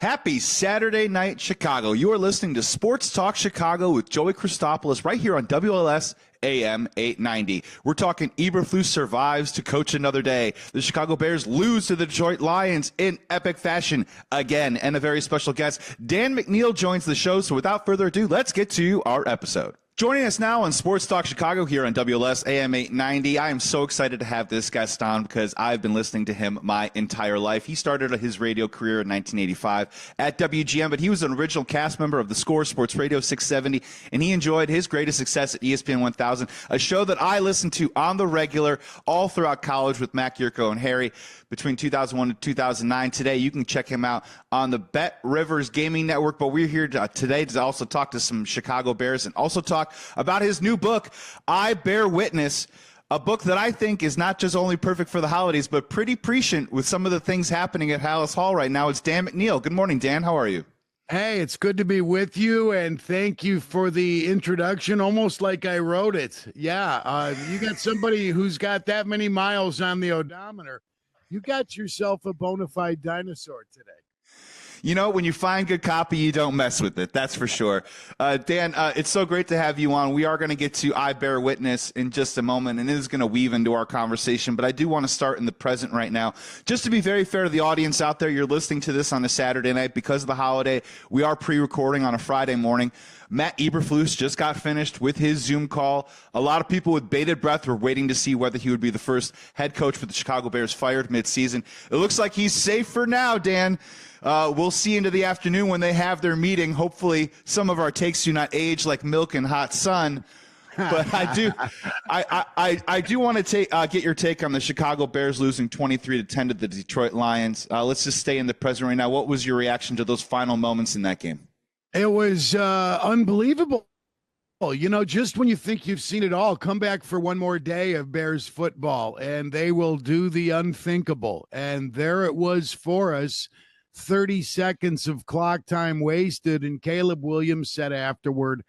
Happy Saturday night, Chicago. You are listening to Sports Talk Chicago with Joey Christopoulos right here on WLS AM 890. We're talking Eberflus survives to coach another day. The Chicago Bears lose to the Detroit Lions in epic fashion again. And a very special guest, Dan McNeil, joins the show. So without further ado, let's get to our episode. Joining us now on Sports Talk Chicago here on WLS AM 890. I am so excited to have this guest on because I've been listening to him my entire life. He started his radio career in 1985 at WGN, but he was an original cast member of The Score, Sports Radio 670, and he enjoyed his greatest success at ESPN 1000, a show that I listened to on the regular all throughout college with Mac Yurko and Harry between 2001 and 2009. Today, you can check him out on the Bet Rivers Gaming Network, but we're here today to also talk to some Chicago Bears and also talk about his new book, I Bear Witness, a book that I think is not just only perfect for the holidays, but pretty prescient with some of the things happening at Hallis Hall right now. It's Dan McNeil. Good morning, Dan. How are you? Hey, it's good to be with you, and thank you for the introduction, almost like I wrote it. Yeah, you got somebody who's got that many miles on the odometer. You got yourself a bona fide dinosaur today. You know, when you find good copy, you don't mess with it. That's for sure. Dan, it's so great to have you on. We are going to get to I Bear Witness in just a moment, and it is going to weave into our conversation. But I do want to start in the present right now. Just to be very fair to the audience out there, you're listening to this on a Saturday night because of the holiday. We are pre-recording on a Friday morning. Matt Eberflus just got finished with his Zoom call. A lot of people with bated breath were waiting to see whether he would be the first head coach for the Chicago Bears fired midseason. It looks like he's safe for now, Dan. We'll see into the afternoon when they have their meeting. Hopefully some of our takes do not age like milk in hot sun. But I do want to get your take on the Chicago Bears losing 23-10 to the Detroit Lions. Let's just stay in the present right now. What was your reaction to those final moments in that game? It was unbelievable. You know, just when you think you've seen it all, come back for one more day of Bears football, and they will do the unthinkable. And there it was for us, 30 seconds of clock time wasted, and Caleb Williams said afterward,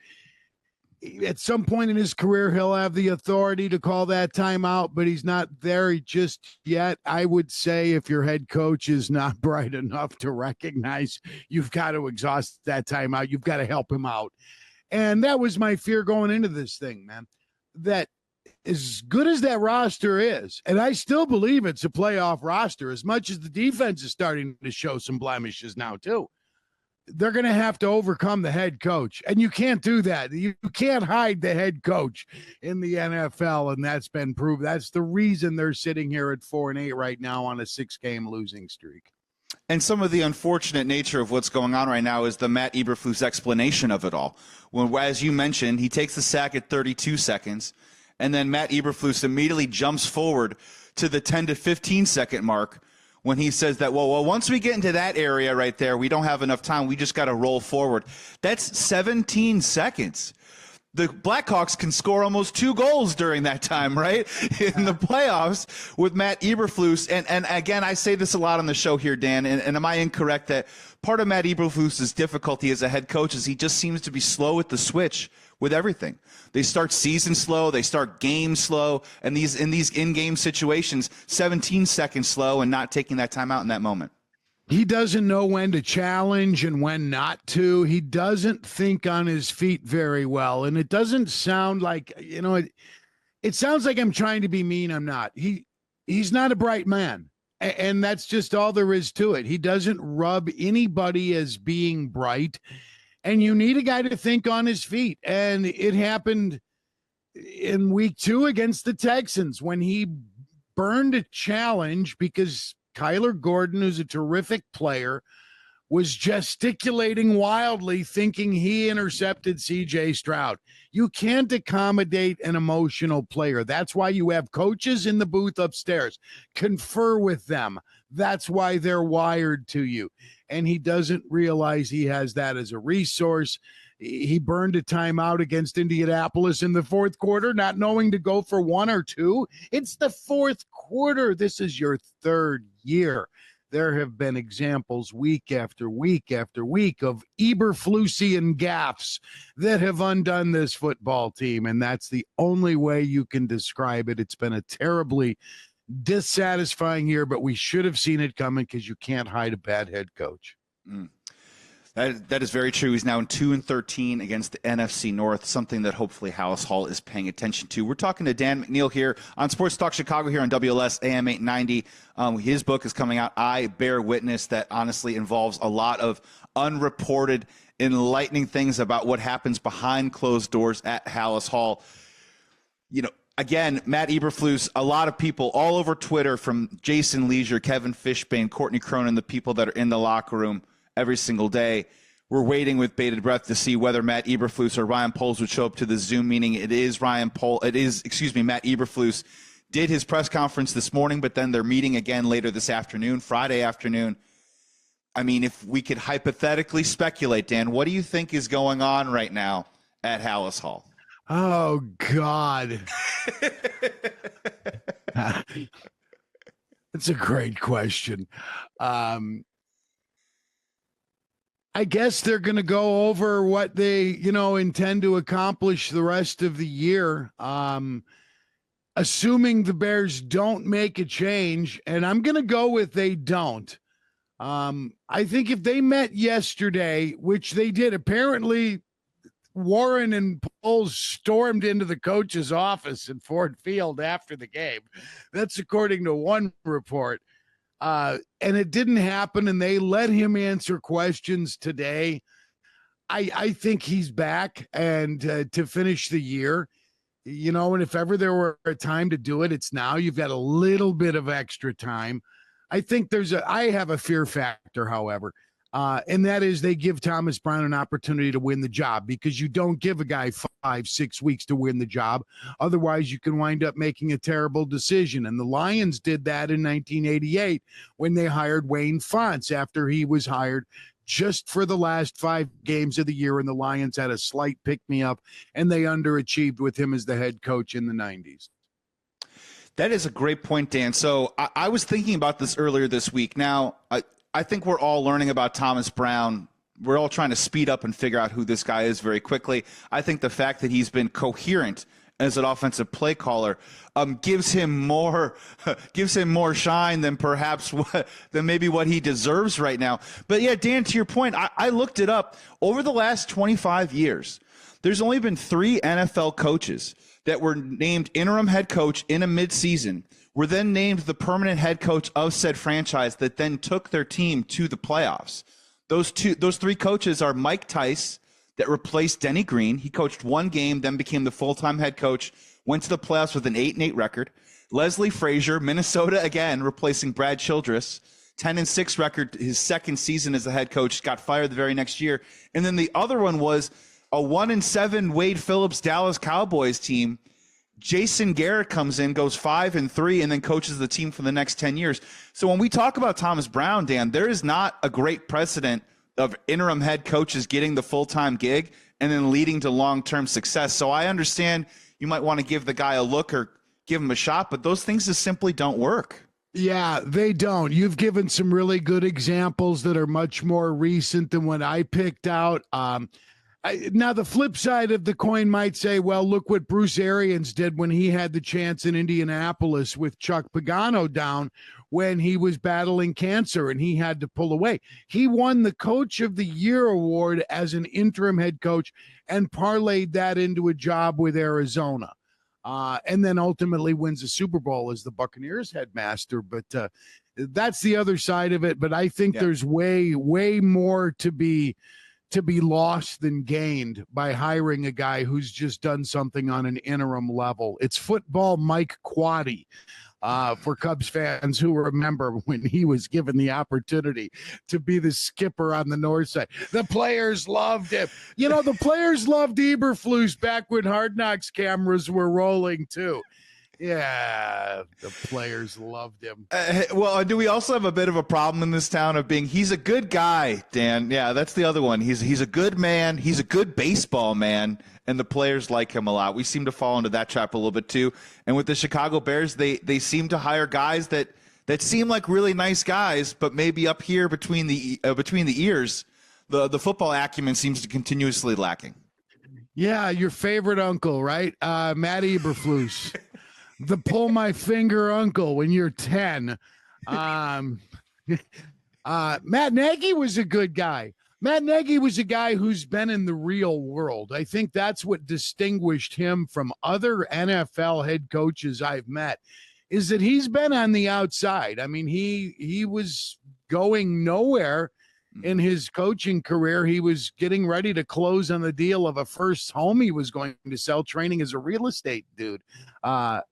at some point in his career, he'll have the authority to call that timeout, but he's not there just yet. I would say if your head coach is not bright enough to recognize you've got to exhaust that timeout, you've got to help him out. And that was my fear going into this thing, man, that as good as that roster is, and I still believe it's a playoff roster, as much as the defense is starting to show some blemishes now too, they're going to have to overcome the head coach. And you can't do that. You can't hide the head coach in the NFL, and that's been proved. That's the reason they're sitting here at 4-8 right now on a 6-game losing streak. And some of the unfortunate nature of what's going on right now is the Matt Eberflus explanation of it all. When, as you mentioned, he takes the sack at 32 seconds, and then Matt Eberflus immediately jumps forward to the 10 to 15 second mark when he says that, well, once we get into that area right there, we don't have enough time. We just got to roll forward. That's 17 seconds. The Blackhawks can score almost 2 goals during that time, right, in the playoffs with Matt Eberflus. And again, I say this a lot on the show here, Dan, and am I incorrect that part of Matt Eberflus's difficulty as a head coach is he just seems to be slow at the switch with everything. They start season slow, they start game slow, and in these in-game situations, 17 seconds slow and not taking that time out in that moment. He doesn't know when to challenge and when not to. He doesn't think on his feet very well. And it doesn't sound like, you know, it sounds like I'm trying to be mean. I'm not. He's not a bright man. And that's just all there is to it. He doesn't rub anybody as being bright. And you need a guy to think on his feet. And it happened in week 2 against the Texans when he burned a challenge because Kyler Gordon, who's a terrific player, was gesticulating wildly, thinking he intercepted C.J. Stroud. You can't accommodate an emotional player. That's why you have coaches in the booth upstairs. Confer with them. That's why they're wired to you. And he doesn't realize he has that as a resource. He burned a timeout against Indianapolis in the fourth quarter, not knowing to go for 1 or 2. It's the fourth quarter. This is your 3rd year. There have been examples week after week after week of Eberflusian gaffes that have undone this football team, and that's the only way you can describe it. It's been a terribly dissatisfying year, but we should have seen it coming because you can't hide a bad head coach. That is very true. He's now in 2-13 against the NFC North, something that hopefully Halas Hall is paying attention to. We're talking to Dan McNeil here on Sports Talk Chicago here on WLS AM 890. His book is coming out, I Bear Witness, that honestly involves a lot of unreported, enlightening things about what happens behind closed doors at Halas Hall. You know, again, Matt Eberflus, a lot of people all over Twitter, from Jason Leisure, Kevin Fishbane, Courtney Cronin, the people that are in the locker room every single day, we're waiting with bated breath to see whether Matt Eberflus or Ryan Poles would show up to the Zoom meeting. Matt Eberflus did his press conference this morning, but then they're meeting again later this afternoon, Friday afternoon. I mean, if we could hypothetically speculate, Dan, what do you think is going on right now at Halas Hall? Oh, God. That's a great question. I guess they're going to go over what they, intend to accomplish the rest of the year. Assuming the Bears don't make a change, and I'm going to go with they don't. I think if they met yesterday, which they did, apparently Warren and Poles stormed into the coach's office in Ford Field after the game. That's according to one report. And it didn't happen, and they let him answer questions today. I think he's back and to finish the year, and if ever there were a time to do it, it's now. You've got a little bit of extra time. I think I have a fear factor, however, and that is they give Thomas Brown an opportunity to win the job, because you don't give a guy 5-6 weeks to win the job. Otherwise, you can wind up making a terrible decision. And the Lions did that in 1988 when they hired Wayne Fonts after he was hired just for the last 5 games of the year. And the Lions had a slight pick-me-up, and they underachieved with him as the head coach in the 90s. That is a great point, Dan. So I was thinking about this earlier this week. Now, I think we're all learning about Thomas Brown. We're all trying to speed up and figure out who this guy is very quickly. I think the fact that he's been coherent as an offensive play caller gives him more shine than maybe what he deserves right now. But yeah, Dan, to your point, I looked it up. Over the last 25 years, there's only been 3 NFL coaches that were named interim head coach in a midseason, were then named the permanent head coach of said franchise, that then took their team to the playoffs. Those 3 coaches are Mike Tice, that replaced Denny Green. He coached 1 game, then became the full-time head coach, went to the playoffs with an 8-8 record. Leslie Frazier, Minnesota again, replacing Brad Childress, 10-6 record, his second season as a head coach, got fired the very next year. And then the other one was a 1-7 Wade Phillips Dallas Cowboys team. Jason Garrett comes in, goes 5-3, and then coaches the team for the next 10 years. So when we talk about Thomas Brown, Dan, there is not a great precedent of interim head coaches getting the full-time gig and then leading to long-term success. So I understand you might want to give the guy a look or give him a shot, but those things just simply don't work. Yeah, they don't. You've given some really good examples that are much more recent than what I picked out. Now, the flip side of the coin might say, well, look what Bruce Arians did when he had the chance in Indianapolis with Chuck Pagano down when he was battling cancer and he had to pull away. He won the Coach of the Year award as an interim head coach and parlayed that into a job with Arizona. And then ultimately wins the Super Bowl as the Buccaneers headmaster. But that's the other side of it. But I think there's way more to be lost than gained by hiring a guy who's just done something on an interim level. It's football Mike Quaddy. For Cubs fans who remember when he was given the opportunity to be the skipper on the north side. The players loved him. The players loved Eberflus back when Hard Knocks cameras were rolling too. Yeah, the players loved him. Well, do we also have a bit of a problem in this town of he's a good guy, Dan? Yeah, that's the other one. He's a good man. He's a good baseball man, and the players like him a lot. We seem to fall into that trap a little bit too. And with the Chicago Bears, they seem to hire guys that seem like really nice guys, but maybe up here between the ears, the football acumen seems to continuously lacking. Yeah, your favorite uncle, right? Matt Eberflus. The pull my finger uncle when you're 10. Matt Nagy was a good guy. Matt Nagy was a guy who's been in the real world. I think that's what distinguished him from other NFL head coaches I've met, is that he's been on the outside. I mean, he was going nowhere in his coaching career. He was getting ready to close on the deal of a first home he was going to sell, training as a real estate dude, a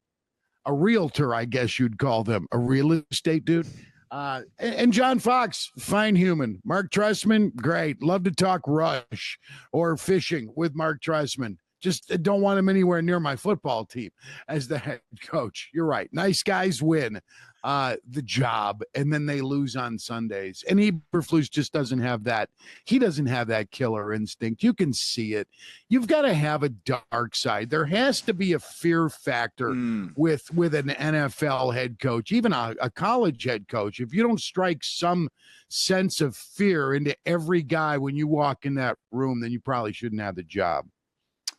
realtor, I guess you'd call them, a real estate dude. And John Fox, fine human. Mark Trestman, great. Love to talk rush or fishing with Mark Trestman. Just don't want him anywhere near my football team as the head coach. You're right. Nice guys win the job, and then they lose on Sundays. And Eberflus just doesn't have that. He doesn't have that killer instinct. You can see it. You've got to have a dark side. There has to be a fear factor with an NFL head coach, even a college head coach. If you don't strike some sense of fear into every guy when you walk in that room, then you probably shouldn't have the job.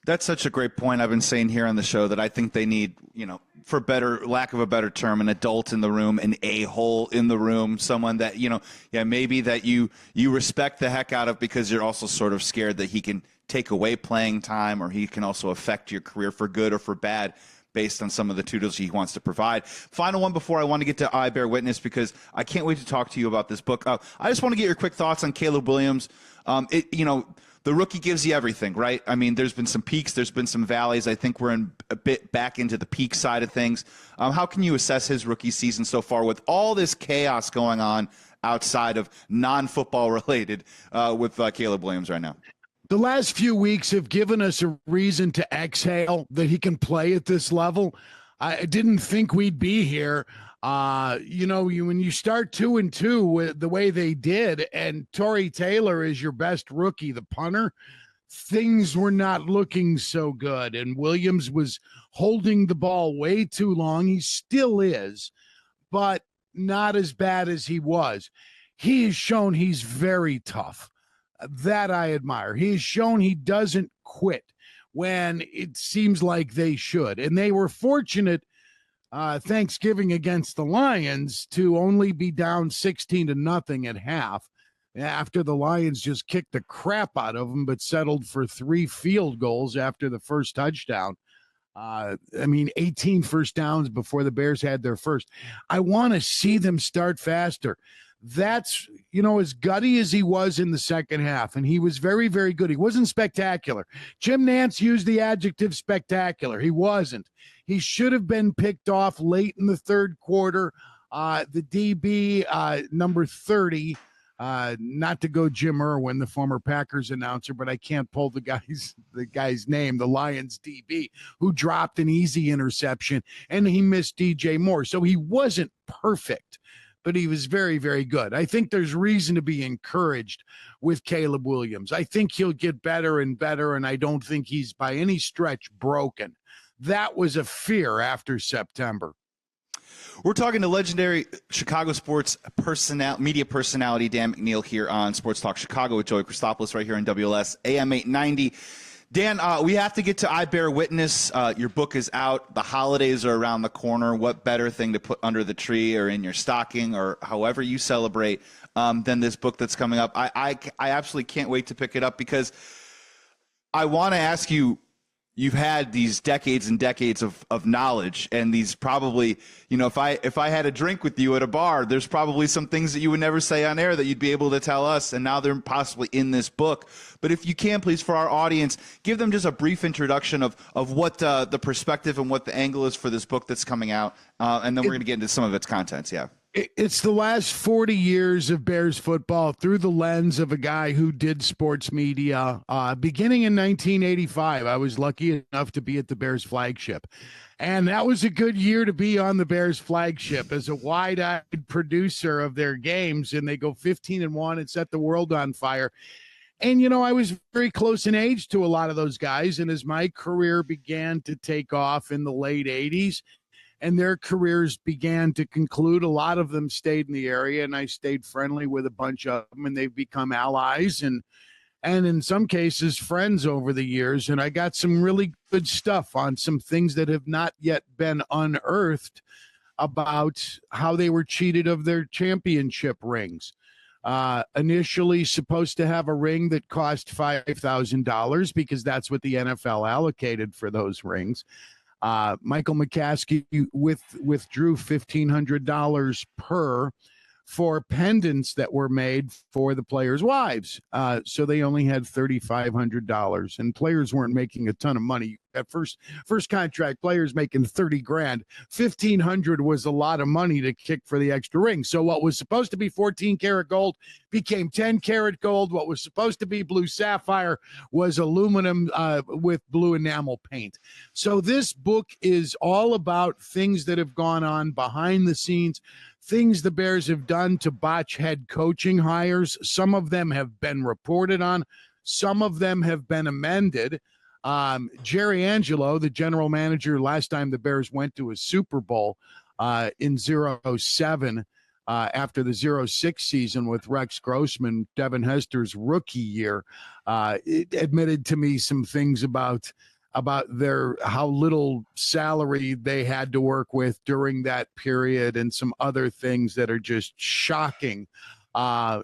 That's such a great point. I've been saying here on the show that I think they need, for lack of a better term, an adult in the room, an a-hole in the room, someone that, maybe that you respect the heck out of because you're also sort of scared that he can take away playing time or he can also affect your career for good or for bad based on some of the tutors he wants to provide. Final one before I want to get to I Bear Witness, because I can't wait to talk to you about this book. I just want to get your quick thoughts on Caleb Williams. The rookie gives you everything, right? I mean, there's been some peaks, there's been some valleys. I think we're a bit back into the peak side of things. How can you assess his rookie season so far with all this chaos going on outside of non-football related with Caleb Williams right now? The last few weeks have given us a reason to exhale that he can play at this level. I didn't think we'd be here. When you start 2-2 with the way they did, and Torrey Taylor is your best rookie, the punter, things were not looking so good. And Williams was holding the ball way too long. He still is, but not as bad as he was. He has shown he's very tough. That I admire. He has shown he doesn't quit when it seems like they should. And they were fortunate Thanksgiving against the Lions to only be down 16-0 at half after the Lions just kicked the crap out of them, but settled for 3 field goals after the first touchdown. 18 first downs before the Bears had their first. I want to see them start faster. That's, as gutty as he was in the second half, and he was very, very good. He wasn't spectacular. Jim Nantz used the adjective spectacular. He wasn't. He should have been picked off late in the third quarter. The DB, number 30, not to go Jim Irwin, the former Packers announcer, but I can't pull the guy's name, the Lions DB, who dropped an easy interception, and he missed DJ Moore. So he wasn't perfect, but he was very, very good. I think there's reason to be encouraged with Caleb Williams. I think he'll get better and better, and I don't think he's by any stretch broken. That was a fear after September. We're talking to legendary Chicago sports media personality Dan McNeil here on Sports Talk Chicago with Joey Christopoulos right here on WLS AM 890. Dan, we have to get to I Bear Witness. Your book is out. The holidays are around the corner. What better thing to put under the tree or in your stocking or however you celebrate than this book that's coming up? I absolutely can't wait to pick it up because I want to ask you, you've had these decades and decades of knowledge, and these probably, if I had a drink with you at a bar, there's probably some things that you would never say on air that you'd be able to tell us, and now they're possibly in this book. But if you can, please, for our audience, give them just a brief introduction of what the perspective and what the angle is for this book that's coming out, and then we're going to get into some of its contents. Yeah. It's the last 40 years of Bears football through the lens of a guy who did sports media. Beginning in 1985, I was lucky enough to be at the Bears flagship. And that was a good year to be on the Bears flagship as a wide-eyed producer of their games. And they go 15-1 and set the world on fire. And, I was very close in age to a lot of those guys. And as my career began to take off in the late 80s, and their careers began to conclude, a lot of them stayed in the area, and I stayed friendly with a bunch of them, and they've become allies and in some cases friends over the years. And I got some really good stuff on some things that have not yet been unearthed about how they were cheated of their championship rings. Initially supposed to have a ring that cost $5,000 because that's what the NFL allocated for those rings. Michael McCaskey withdrew $1,500 per for pendants that were made for the players' wives. So they only had $3,500, and players weren't making a ton of money. At first contract, players making 30 grand. 1,500 was a lot of money to kick for the extra ring. So what was supposed to be 14 karat gold became 10 karat gold. What was supposed to be blue sapphire was aluminum with blue enamel paint. So this book is all about things that have gone on behind the scenes, things the Bears have done to botch head coaching hires. Some of them have been reported on. Some of them have been amended. Jerry Angelo, the general manager, last time the Bears went to a Super Bowl in 07, after the 06 season with Rex Grossman, Devin Hester's rookie year, it admitted to me some things about how little salary they had to work with during that period, and some other things that are just shocking.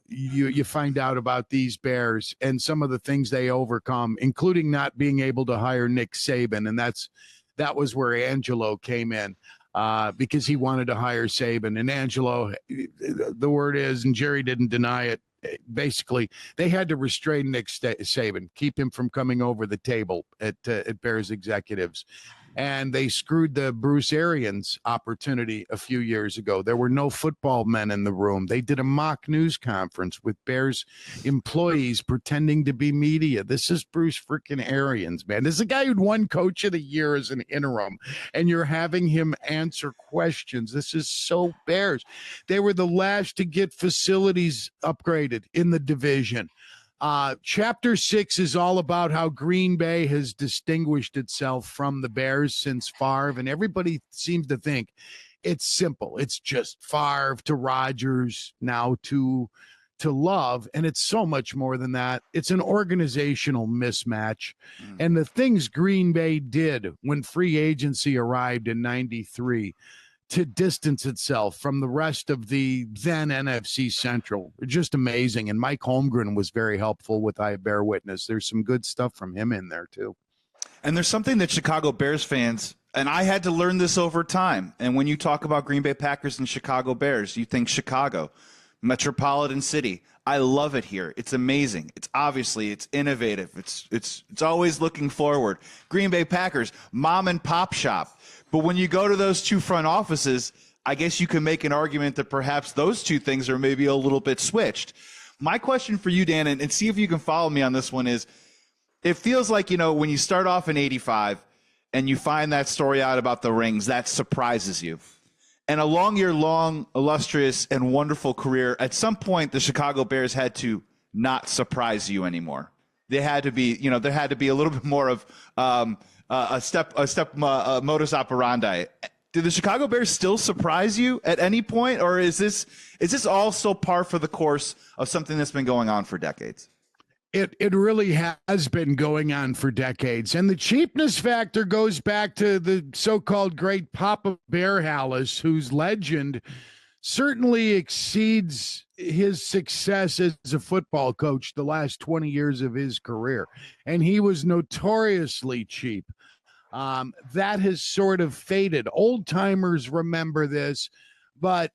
You find out about these Bears and some of the things they overcome, including not being able to hire Nick Saban, and that was where Angelo came in. Because he wanted to hire Saban, and Angelo, the word is, and Jerry didn't deny it, basically they had to restrain Nick Saban, keep him from coming over the table at Bears executives. And they screwed the Bruce Arians opportunity a few years ago. There were no football men in the room. They did a mock news conference with Bears employees pretending to be media. This is Bruce freaking Arians, man. This is a guy who'd won Coach of the Year as an interim, and you're having him answer questions. This is so Bears. They were the last to get facilities upgraded in the division. Chapter 6 is all about how Green Bay has distinguished itself from the Bears since Favre, and everybody seems to think it's simple. It's just Favre to Rodgers, now to Love, and it's so much more than that. It's an organizational mismatch. And the things Green Bay did when free agency arrived in 93 to distance itself from the rest of the then NFC Central, just amazing. And Mike Holmgren was very helpful with I Bear Witness. There's some good stuff from him in there too. And there's something that Chicago Bears fans, and I had to learn this over time. And when you talk about Green Bay Packers and Chicago Bears, you think Chicago, metropolitan city. I love it here. It's amazing. It's innovative. It's always looking forward. Green Bay Packers, mom and pop shop. But when you go to those two front offices, I guess you can make an argument that perhaps those two things are maybe a little bit switched. My question for you, Dan, and see if you can follow me on this one, is it feels like, when you start off in 85 and you find that story out about the rings, that surprises you. And along your long, illustrious, and wonderful career, at some point, the Chicago Bears had to not surprise you anymore. They had to be, there had to be a little bit more of a step modus operandi. Did the Chicago Bears still surprise you at any point, or is this all so par for the course of something that's been going on for decades? It really has been going on for decades. And the cheapness factor goes back to the so-called great Papa Bear Hallis, whose legend certainly exceeds his success as a football coach the last 20 years of his career. And he was notoriously cheap. That has sort of faded. Old timers remember this, but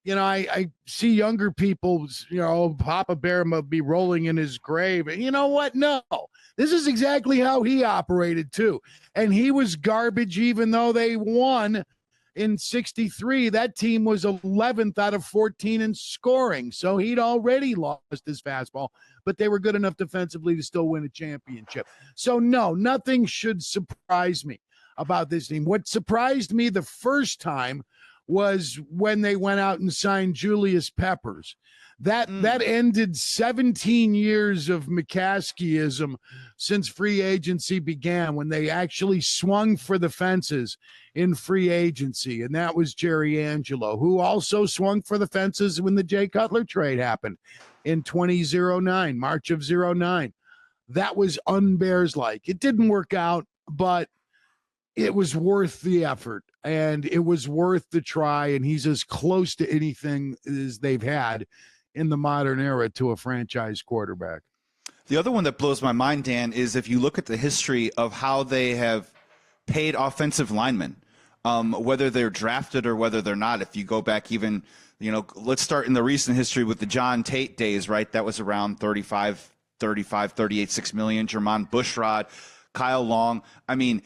I see younger people, Papa Bear must be rolling in his grave. And you know what? No, this is exactly how he operated too. And he was garbage, even though they won in 63. That team was 11th out of 14 in scoring. So he'd already lost his fastball, but they were good enough defensively to still win a championship. So no, nothing should surprise me about this team. What surprised me the first time was when they went out and signed Julius Peppers. That ended 17 years of McCaskeyism since free agency began, when they actually swung for the fences in free agency. And that was Jerry Angelo, who also swung for the fences when the Jay Cutler trade happened in 2009, March of 09. That was un-Bears-like. It didn't work out, but it was worth the effort, and it was worth the try, and he's as close to anything as they've had in the modern era to a franchise quarterback. The other one that blows my mind, Dan, is if you look at the history of how they have paid offensive linemen, whether they're drafted or whether they're not. If you go back even, let's start in the recent history with the John Tate days, right? That was around 38, $6 million. Jermon Bushrod, Kyle Long. I mean,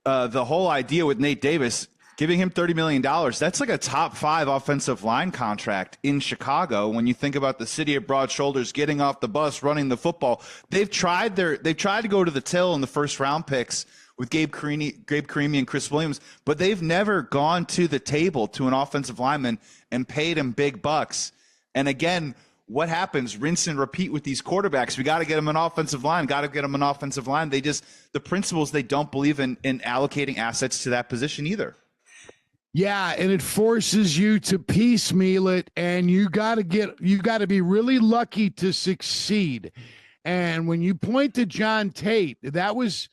the whole idea with Nate Davis, giving him $30 million, that's like a top 5 offensive line contract in Chicago. When you think about the city of broad shoulders, getting off the bus, running the football, they've tried to go to the till in the first round picks with Gabe Carimi and Chris Williams, but they've never gone to the table to an offensive lineman and paid him big bucks. And again, what happens? Rinse and repeat with these quarterbacks. We got to get them an offensive line. The principles, they don't believe in allocating assets to that position either. Yeah, and it forces you to piecemeal it, and you got to be really lucky to succeed. And when you point to John Tate, that was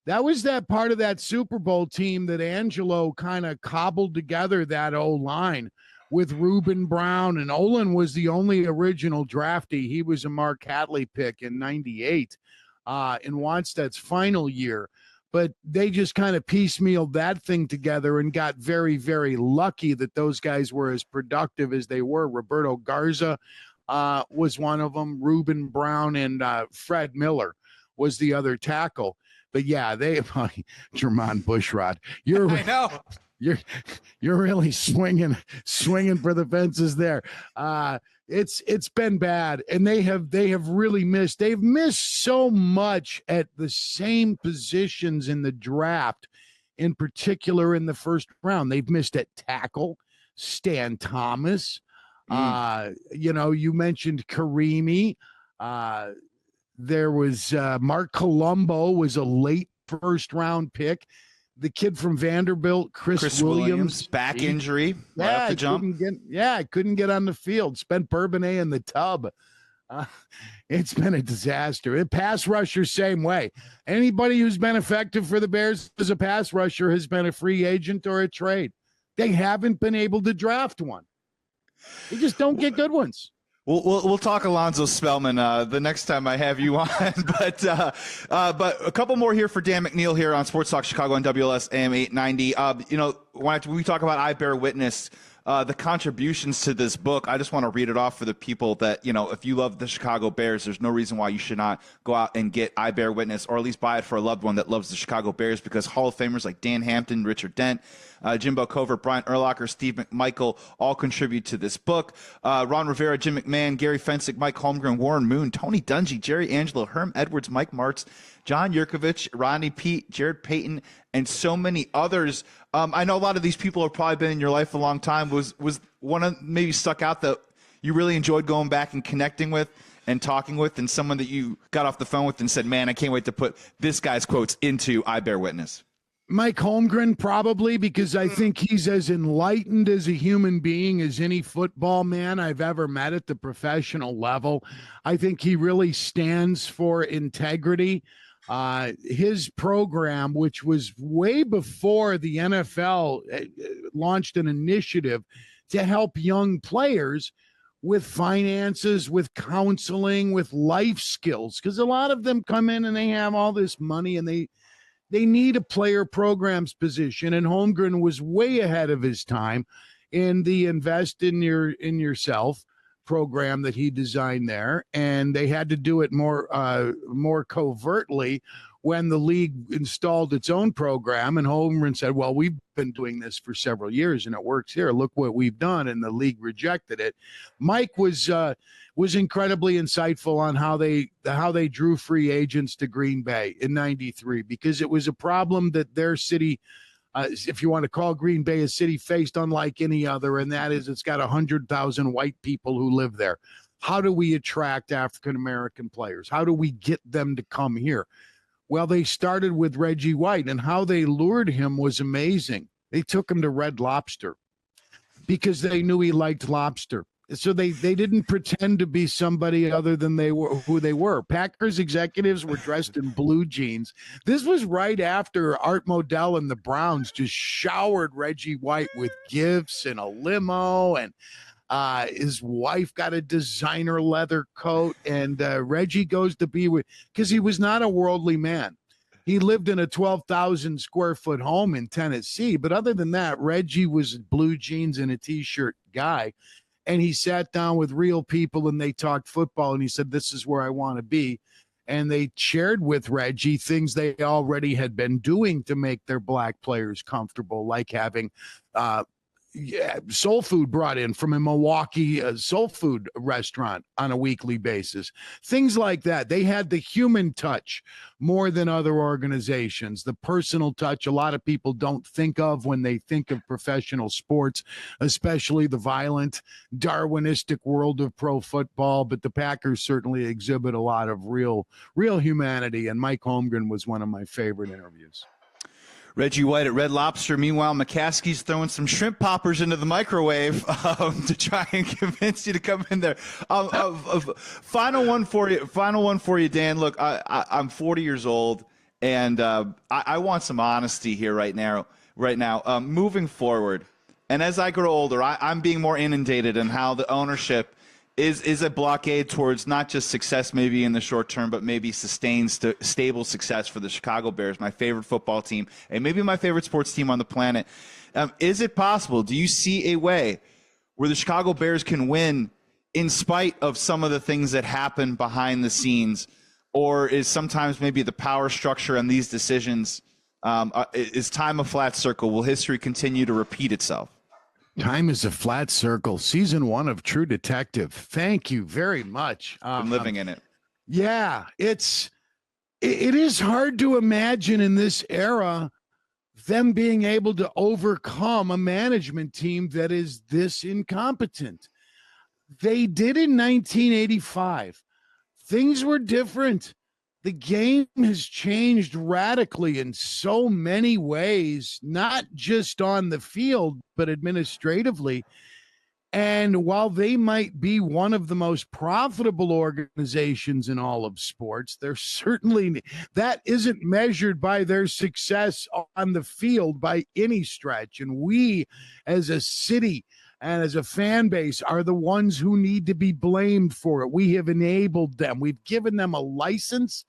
that part of that Super Bowl team that Angelo kind of cobbled together, that O-line with Reuben Brown, and Olin was the only original draftee. He was a Mark Hatley pick in '98 in Wanstead's final year. But they just kind of piecemealed that thing together and got very, very lucky that those guys were as productive as they were. Roberto Garza was one of them. Reuben Brown and Fred Miller was the other tackle. But yeah, Jermon Bushrod. I know. You're really swinging for the fences there. It's been bad, and they have really missed. They've missed so much at the same positions in the draft, in particular in the first round. They've missed at tackle, Stan Thomas. You mentioned Karimi. There was Mark Colombo was a late first round pick. The kid from Vanderbilt, Chris Williams, back injury, right off the jump. Couldn't get on the field. Spent Bourbonnais in the tub. It's been a disaster. Pass rusher, same way. Anybody who's been effective for the Bears as a pass rusher has been a free agent or a trade. They haven't been able to draft one. They just don't get good ones. We'll talk Alonzo Spellman the next time I have you on, but a couple more here for Dan McNeil here on Sports Talk Chicago on WLS AM 890. When we talk about I Bear Witness, the contributions to this book, I just want to read it off for the people that, if you love the Chicago Bears, there's no reason why you should not go out and get I Bear Witness, or at least buy it for a loved one that loves the Chicago Bears, because Hall of Famers like Dan Hampton, Richard Dent, Jimbo Covert, Brian Urlacher, Steve McMichael all contribute to this book. Ron Rivera, Jim McMahon, Gary Fensick, Mike Holmgren, Warren Moon, Tony Dungy, Jerry Angelo, Herm Edwards, Mike Martz, John Yurkovich, Rodney Pete, Jared Payton, and so many others. I know a lot of these people have probably been in your life a long time. Was one of maybe stuck out that you really enjoyed going back and connecting with and talking with, and someone that you got off the phone with and said, man, I can't wait to put this guy's quotes into I Bear Witness? Mike Holmgren, probably, because I think he's as enlightened as a human being as any football man I've ever met at the professional level. I think he really stands for integrity. His program, which was way before the NFL launched an initiative to help young players with finances, with counseling, with life skills, because a lot of them come in and they have all this money and they need a player programs position, and Holmgren was way ahead of his time in the Invest in Yourself program that he designed there, and they had to do it more covertly when the league installed its own program. And Holmgren said, well, we've been doing this for several years and it works here. Look what we've done. And the league rejected it. Mike was incredibly insightful on how they drew free agents to Green Bay in '93, because it was a problem that their city, if you want to call Green Bay a city, faced unlike any other, and that is it's got 100,000 white people who live there. How do we attract African-American players? How do we get them to come here? Well, they started with Reggie White, and how they lured him was amazing. They took him to Red Lobster because they knew he liked lobster. So they didn't pretend to be somebody other than who they were. Packers executives were dressed in blue jeans. This was right after Art Modell and the Browns just showered Reggie White with gifts and a limo. And His wife got a designer leather coat, and Reggie goes to be with, because he was not a worldly man. He lived in a 12,000 square foot home in Tennessee. But other than that, Reggie was blue jeans and a t-shirt guy. And he sat down with real people and they talked football. And he said, this is where I want to be. And they shared with Reggie things they already had been doing to make their black players comfortable, like having soul food brought in from a Milwaukee soul food restaurant on a weekly basis. Things like that. They had the human touch more than other organizations, the personal touch a lot of people don't think of when they think of professional sports, especially the violent, Darwinistic world of pro football. But the Packers certainly exhibit a lot of real humanity. And Mike Holmgren was one of my favorite interviews. Reggie White at Red Lobster. Meanwhile, McCaskey's throwing some shrimp poppers into the microwave to try and convince you to come in there. Final one for you, Dan. Look, I'm 40 years old, and I want some honesty here right now. Moving forward, and as I grow older, I'm being more inundated in how the ownership is a blockade towards not just success maybe in the short term, but maybe sustained stable success for the Chicago Bears, my favorite football team, and maybe my favorite sports team on the planet. Is it possible? Do you see a way where the Chicago Bears can win in spite of some of the things that happen behind the scenes? Or is sometimes maybe the power structure and these decisions, is time a flat circle? Will history continue to repeat itself? Time is a flat circle. Season 1 of True Detective. Thank you very much. I'm living in it. Yeah, it is hard to imagine in this era them being able to overcome a management team that is this incompetent. They did in 1985. Things were different. The game has changed radically in so many ways, not just on the field, but administratively. And while they might be one of the most profitable organizations in all of sports, they're certainly, that isn't measured by their success on the field by any stretch. And we, as a city and as a fan base, are the ones who need to be blamed for it. We have enabled them. We've given them a license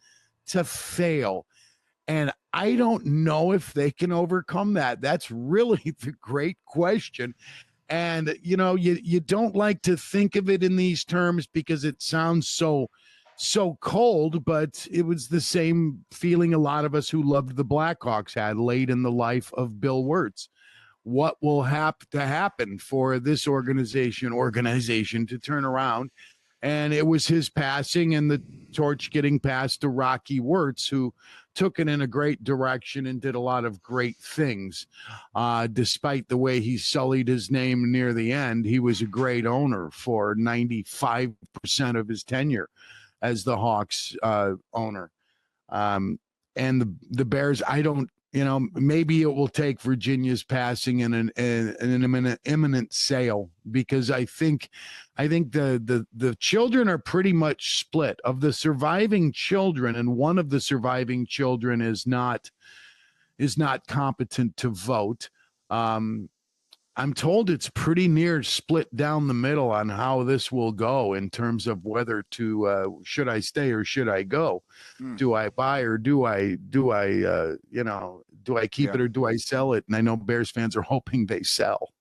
to fail. And I don't know if they can overcome that. That's really the great question. And, you don't like to think of it in these terms because it sounds so cold, but it was the same feeling a lot of us who loved the Blackhawks had late in the life of Bill Wirtz. What will have to happen for this organization to turn around? And it was his passing and the torch getting passed to Rocky Wirtz, who took it in a great direction and did a lot of great things. Despite the way he sullied his name near the end, he was a great owner for 95% of his tenure as the Hawks owner. And the Bears, maybe it will take Virginia's passing and an imminent sale, because I think the children are pretty much split. Of the surviving children, and one of the surviving children is not competent to vote. I'm told it's pretty near split down the middle on how this will go in terms of whether to should I stay or should I go? Do I buy or do I keep it or do I sell it? And I know Bears fans are hoping they sell.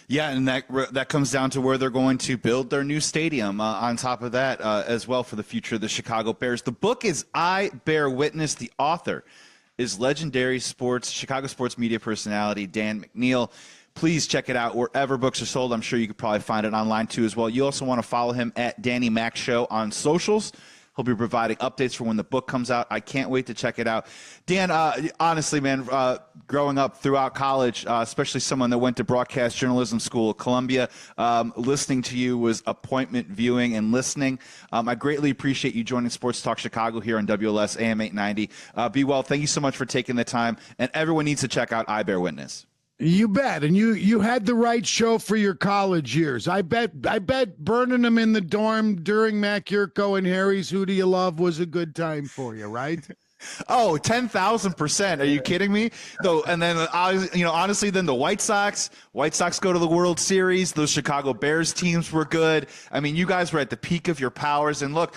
Yeah, and that comes down to where they're going to build their new stadium on top of that as well for the future of the Chicago Bears. The book is I Bear Witness. The author is legendary Chicago sports media personality Dan McNeil. Please check it out wherever books are sold. I'm sure you could probably find it online too as well. You also want to follow him at Danny Mac Show on socials. He'll be providing updates for when the book comes out. I can't wait to check it out. Dan, honestly, man, growing up throughout college, especially someone that went to broadcast journalism school at Columbia, listening to you was appointment viewing and listening. I greatly appreciate you joining Sports Talk Chicago here on WLS AM 890. Be well. Thank you so much for taking the time. And everyone needs to check out I Bear Witness. You bet. And you had the right show for your college years. I bet burning them in the dorm during Mac Yurko and Harry's Who Do You Love was a good time for you, right? Oh, 10,000%. Are you kidding me? Though, and then, honestly, then the White Sox go to the World Series. Those Chicago Bears teams were good. I mean, you guys were at the peak of your powers. And look,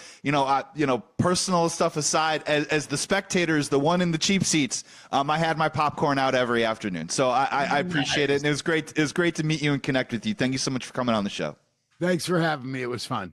personal stuff aside, as the spectators, the one in the cheap seats, I had my popcorn out every afternoon. So I appreciate it. And it was great. It was great to meet you and connect with you. Thank you so much for coming on the show. Thanks for having me. It was fun.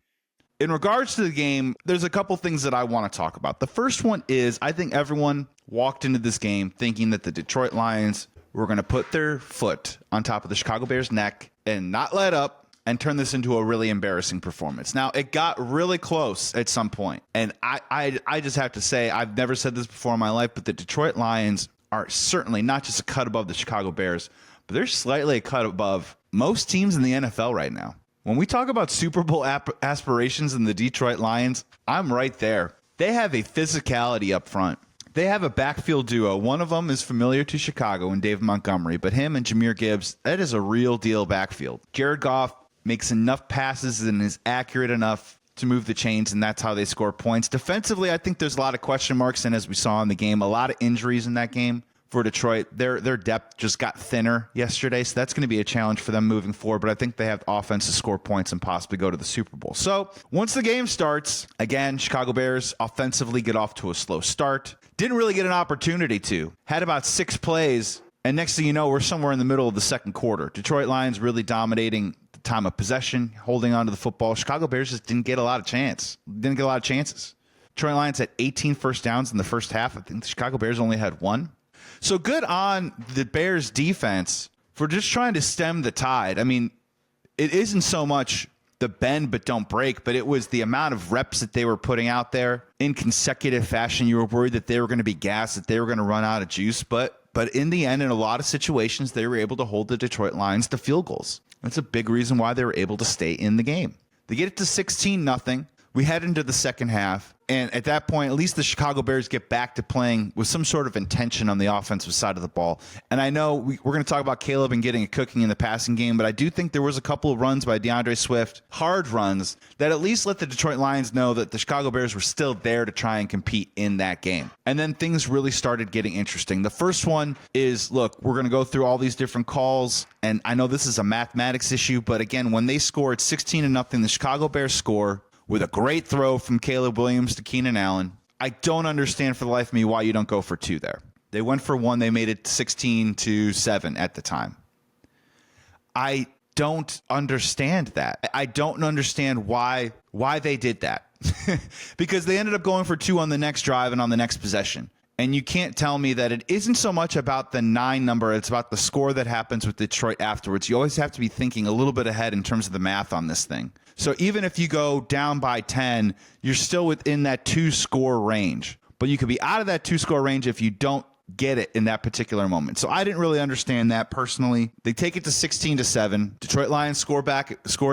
In regards to the game, there's a couple things that I want to talk about. The first one is I think everyone walked into this game thinking that the Detroit Lions were going to put their foot on top of the Chicago Bears' neck and not let up and turn this into a really embarrassing performance. Now, it got really close at some point. And I just have to say, I've never said this before in my life, but the Detroit Lions are certainly not just a cut above the Chicago Bears, but they're slightly a cut above most teams in the NFL right now. When we talk about Super Bowl aspirations in the Detroit Lions, I'm right there. They have a physicality up front. They have a backfield duo. One of them is familiar to Chicago and David Montgomery, but him and Jahmyr Gibbs, that is a real deal backfield. Jared Goff makes enough passes and is accurate enough to move the chains, and that's how they score points. Defensively, I think there's a lot of question marks, and as we saw in the game, a lot of injuries in that game. For Detroit, their depth just got thinner yesterday, so that's going to be a challenge for them moving forward, but I think they have offense to score points and possibly go to the Super Bowl. So once the game starts, again, Chicago Bears offensively get off to a slow start. Didn't really get an opportunity to. Had about 6 plays, and next thing you know, we're somewhere in the middle of the second quarter. Detroit Lions really dominating the time of possession, holding on to the football. Chicago Bears just didn't get a lot of chances. Detroit Lions had 18 first downs in the first half. I think the Chicago Bears only had 1. So good on the Bears defense for just trying to stem the tide. I mean, it isn't so much the bend but don't break, but it was the amount of reps that they were putting out there in consecutive fashion. You were worried that they were going to be gassed, that they were going to run out of juice. But in the end, in a lot of situations, they were able to hold the Detroit Lions to field goals. That's a big reason why they were able to stay in the game. They get it to 16-0. We head into the second half, and at that point, at least the Chicago Bears get back to playing with some sort of intention on the offensive side of the ball. And I know we're going to talk about Caleb and getting it cooking in the passing game, but I do think there was a couple of runs by DeAndre Swift, hard runs, that at least let the Detroit Lions know that the Chicago Bears were still there to try and compete in that game. And then things really started getting interesting. The first one is, look, we're going to go through all these different calls, and I know this is a mathematics issue, but again, when they scored 16-0, the Chicago Bears score with a great throw from Caleb Williams to Keenan Allen. I don't understand for the life of me why you don't go for 2 there. They went for 1. They made it 16-7 at the time. I don't understand that. I don't understand why they did that. Because they ended up going for 2 on the next drive and on the next possession. And you can't tell me that it isn't so much about the 9 number. It's about the score that happens with Detroit afterwards. You always have to be thinking a little bit ahead in terms of the math on this thing. So even if you go down by 10, you're still within that 2-score range. But you could be out of that 2-score range if you don't get it in that particular moment. So I didn't really understand that personally. They take it to 16-7. Detroit Lions score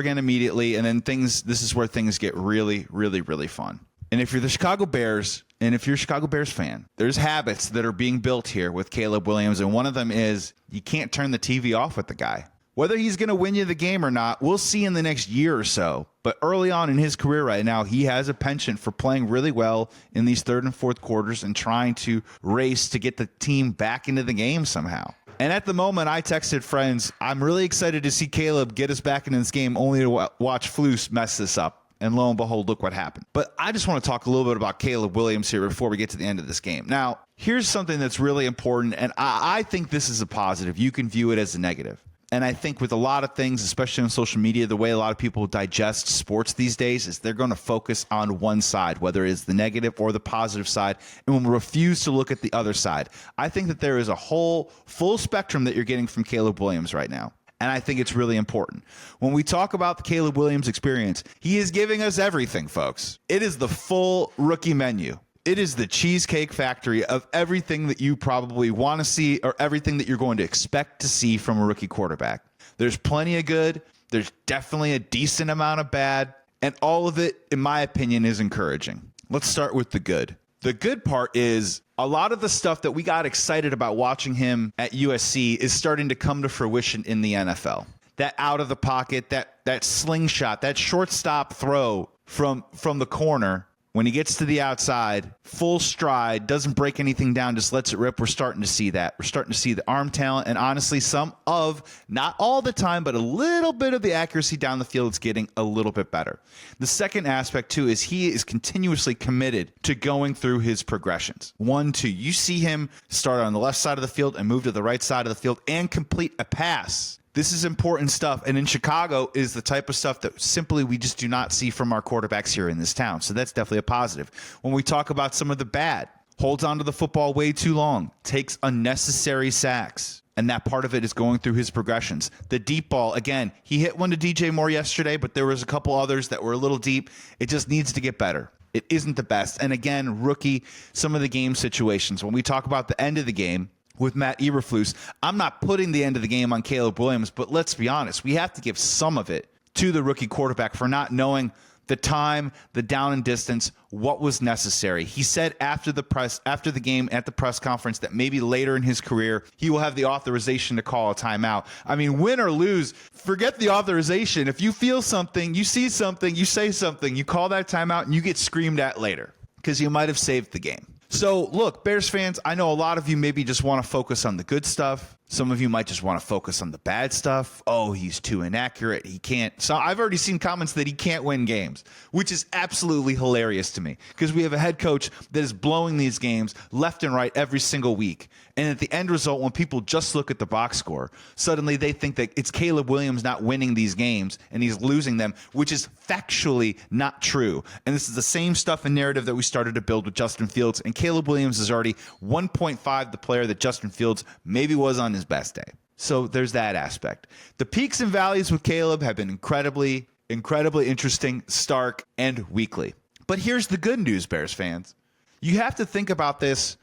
again immediately, and then this is where things get really, really, really fun. And if you're the Chicago Bears, and if you're a Chicago Bears fan, there's habits that are being built here with Caleb Williams, and one of them is you can't turn the TV off with the guy. Whether he's going to win you the game or not, we'll see in the next year or so. But early on in his career right now, he has a penchant for playing really well in these third and fourth quarters and trying to race to get the team back into the game somehow. And at the moment, I texted friends, I'm really excited to see Caleb get us back into this game only to watch Flus mess this up. And lo and behold, look what happened. But I just want to talk a little bit about Caleb Williams here before we get to the end of this game. Now, here's something that's really important, and I think this is a positive. You can view it as a negative. And I think with a lot of things, especially on social media, the way a lot of people digest sports these days is they're going to focus on one side, whether it's the negative or the positive side, and will refuse to look at the other side. I think that there is a whole full spectrum that you're getting from Caleb Williams right now. And I think it's really important. When we talk about the Caleb Williams experience, he is giving us everything, folks. It is the full rookie menu. It is the cheesecake factory of everything that you probably want to see or everything that you're going to expect to see from a rookie quarterback. There's plenty of good. There's definitely a decent amount of bad. And all of it, in my opinion, is encouraging. Let's start with the good. The good part is a lot of the stuff that we got excited about watching him at USC is starting to come to fruition in the NFL. That out of the pocket, that slingshot, that shortstop throw from the corner When he gets to the outside, full stride, doesn't break anything down, just lets it rip. We're starting to see that. We're starting to see the arm talent, and honestly, some of, not all the time, but a little bit of the accuracy down the field is getting a little bit better. The second aspect, too, is he is continuously committed to going through his progressions. 1, 2, you see him start on the left side of the field and move to the right side of the field and complete a pass. This is important stuff, and in Chicago is the type of stuff that simply we just do not see from our quarterbacks here in this town. So that's definitely a positive. When we talk about some of the bad, holds on to the football way too long, takes unnecessary sacks, and that part of it is going through his progressions. The deep ball, again, he hit one to DJ Moore yesterday, but there was a couple others that were a little deep. It just needs to get better. It isn't the best. And again, rookie, some of the game situations. When we talk about the end of the game, with Matt Eberflus, I'm not putting the end of the game on Caleb Williams, but let's be honest, we have to give some of it to the rookie quarterback for not knowing the time, the down and distance, what was necessary. He said after the game at the press conference that maybe later in his career, he will have the authorization to call a timeout. I mean, win or lose, forget the authorization. If you feel something, you see something, you say something, you call that timeout and you get screamed at later because you might have saved the game. So, look, Bears fans, I know a lot of you maybe just want to focus on the good stuff. Some of you might just want to focus on the bad stuff. Oh, he's too inaccurate. He can't. So I've already seen comments that he can't win games, which is absolutely hilarious to me because we have a head coach that is blowing these games left and right every single week. And at the end result, when people just look at the box score, suddenly they think that it's Caleb Williams not winning these games and he's losing them, which is factually not true. And this is the same stuff and narrative that we started to build with Justin Fields. And Caleb Williams is already 1.5 the player that Justin Fields maybe was on his best day. So there's that aspect. The peaks and valleys with Caleb have been incredibly interesting, stark, and weekly. But here's the good news, Bears fans. You have to think about this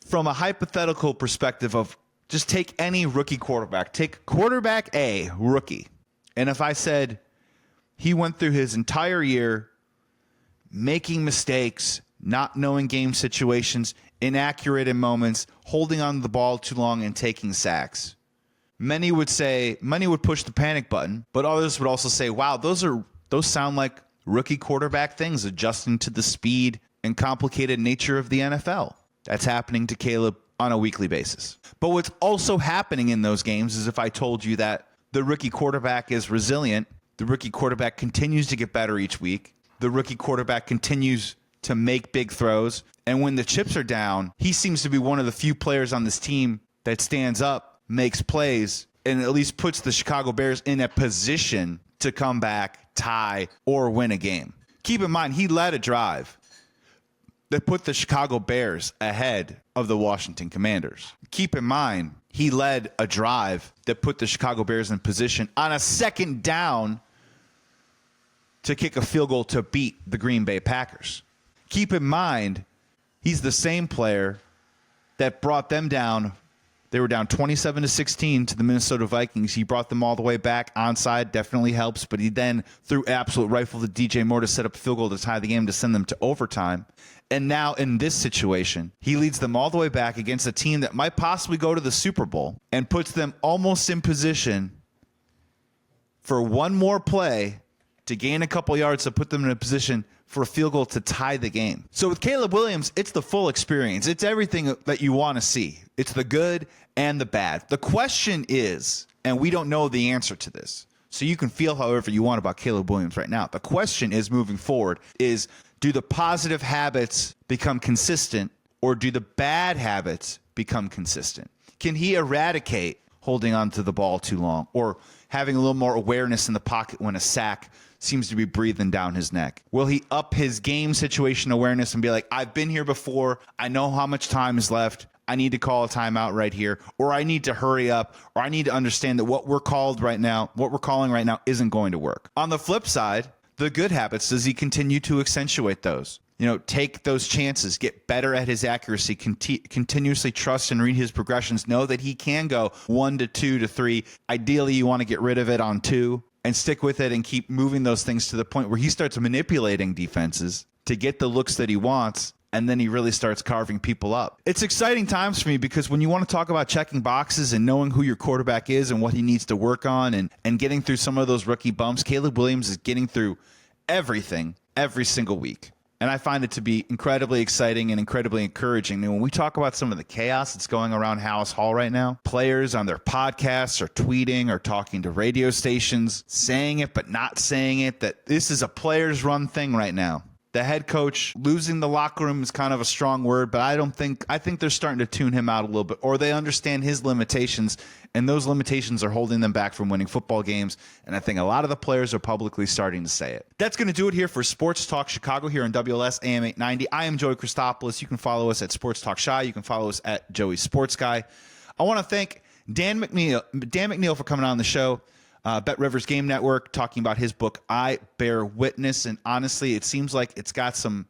from a hypothetical perspective of just take any rookie quarterback. Take quarterback A, rookie. And if I said he went through his entire year making mistakes, not knowing game situations, inaccurate in moments, holding on to the ball too long, and taking sacks. Many would push the panic button, but others would also say, wow, those sound like rookie quarterback things, adjusting to the speed and complicated nature of the NFL. That's happening to Caleb on a weekly basis. But what's also happening in those games is if I told you that the rookie quarterback is resilient, the rookie quarterback continues to get better each week, the rookie quarterback continues to make big throws. And when the chips are down, he seems to be one of the few players on this team that stands up, makes plays, and at least puts the Chicago Bears in a position to come back, tie, or win a game. Keep in mind, he led a drive that put the Chicago Bears ahead of the Washington Commanders. Keep in mind, he led a drive that put the Chicago Bears in position on a second down to kick a field goal to beat the Green Bay Packers. Keep in mind, he's the same player that brought them down. They were down 27-16 to the Minnesota Vikings. He brought them all the way back. Onside definitely helps, but he then threw absolute rifle to DJ Moore to set up a field goal to tie the game to send them to overtime. And now in this situation, he leads them all the way back against a team that might possibly go to the Super Bowl and puts them almost in position for one more play to gain a couple yards to put them in a position for a field goal to tie the game. So with Caleb Williams, it's the full experience. It's everything that you want to see. It's the good and the bad. The question is, and we don't know the answer to this, so you can feel however you want about Caleb Williams right now. The question is, moving forward, is do the positive habits become consistent or do the bad habits become consistent? Can he eradicate holding on to the ball too long or having a little more awareness in the pocket when a sack seems to be breathing down his neck? Will he up his game situation awareness and be like, I've been here before. I know how much time is left. I need to call a timeout right here, or I need to hurry up, or I need to understand that what we're calling right now isn't going to work. On the flip side, the good habits, does he continue to accentuate those? Take those chances, get better at his accuracy, continuously trust and read his progressions, know that he can go 1 to 2 to 3. Ideally, you want to get rid of it on 2 and stick with it and keep moving those things to the point where he starts manipulating defenses to get the looks that he wants, and then he really starts carving people up. It's exciting times for me because when you want to talk about checking boxes and knowing who your quarterback is and what he needs to work on and getting through some of those rookie bumps, Caleb Williams is getting through everything every single week. And I find it to be incredibly exciting and incredibly encouraging. I mean, when we talk about some of the chaos that's going around House Hall right now, players on their podcasts or tweeting or talking to radio stations, saying it but not saying it, that this is a players run thing right now. The head coach losing the locker room is kind of a strong word, but I think they're starting to tune him out a little bit, or they understand his limitations, and those limitations are holding them back from winning football games. And I think a lot of the players are publicly starting to say it. That's going to do it here for Sports Talk Chicago here on WLS AM 890. I am Joey Christopoulos. You can follow us at Sports Talk Shy. You can follow us at Joey Sports Guy. I want to thank Dan McNeil for coming on the show. Bet Rivers Game Network, talking about his book, I Bear Witness. And honestly, it seems like it's got some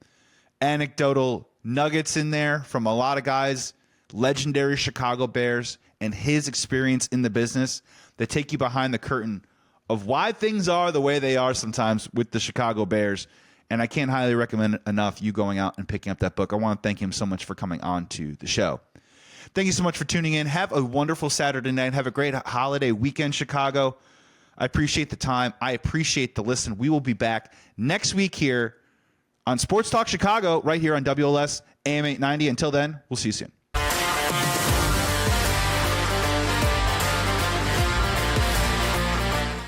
anecdotal nuggets in there from a lot of guys, legendary Chicago Bears, and his experience in the business that take you behind the curtain of why things are the way they are sometimes with the Chicago Bears. And I can't highly recommend enough you going out and picking up that book. I want to thank him so much for coming on to the show. Thank you so much for tuning in. Have a wonderful Saturday night. Have a great holiday weekend, Chicago. I appreciate the time. I appreciate the listen. We will be back next week here on Sports Talk Chicago, right here on WLS AM 890. Until then, we'll see you soon.